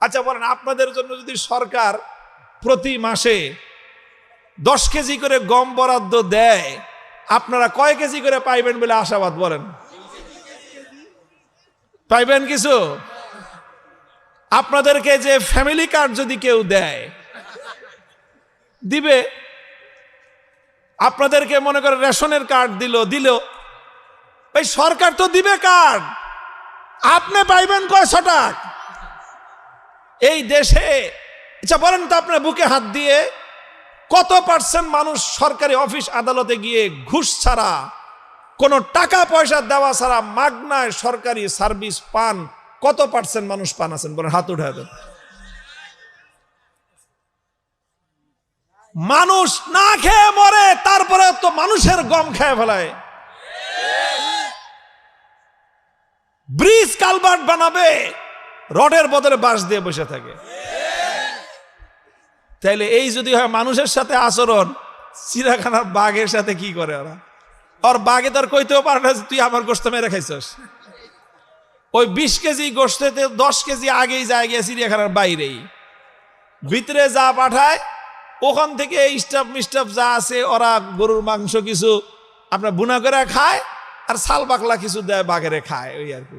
আচ্ছা বলেন, আপনাদের জন্য যদি সরকার প্রতি মাসে 10 কেজি করে গম বরাদ্দ দেয়, আপনারা কয় কেজি করে পাইবেন বলে আশাবাদ? বলেন, পাইবেন কিছু? আপনাদেরকে যে ফ্যামিলি কার্ড যদি কেউ দেয়, দিবে। আপনাদেরকে মনে করে রেশনের কার্ড দিল, ভাই সরকার তো দিবে কার্ড, আপনি পাইবেন কয়শো টাকা এই দেশে? আচ্ছা বলেন তো, আপনার বুকে হাত দিয়ে কত পার্সেন্ট মানুষ সরকারি অফিস আদালতে গিয়ে ঘুষ ছাড়া, কোনো টাকা পয়সা দেওয়া ছাড়া মাগনায় সরকারি সার্ভিস পান? কত পার্সেন্ট মানুষ পান আছেন? বলেন, হাত উঠায় দেন। মানুষ না খেয়ে মরে, তারপরে তো মানুষের গম খেয়ে ফেলায়। ব্রিজ কালভার্ট বানাবে, রডের বদলে বাঁশ দিয়ে বসে থাকে। তাইলে এই যদি হয় মানুষের সাথে আচরণ, চিড়িয়াখানার বাঘের সাথে কি করে ওরা? আর বাঘে তার কইতেও পারে না তুই আমার গোশত মেরে খাইছস। ওই 20 কেজি গোশতে 10 কেজি আগেই যায় গিয়ে চিড়িয়াখানার বাইরেই, ভিতরে যা পাঠায় ওখান থেকে স্টাফ মিস্টাফ যা আছে ওরা গরুর মাংস কিছু আপনার বুনা করে খায়, আর ছাল পাকলা কিছু দেয় বাঘেরে খায়, ওই আর কি।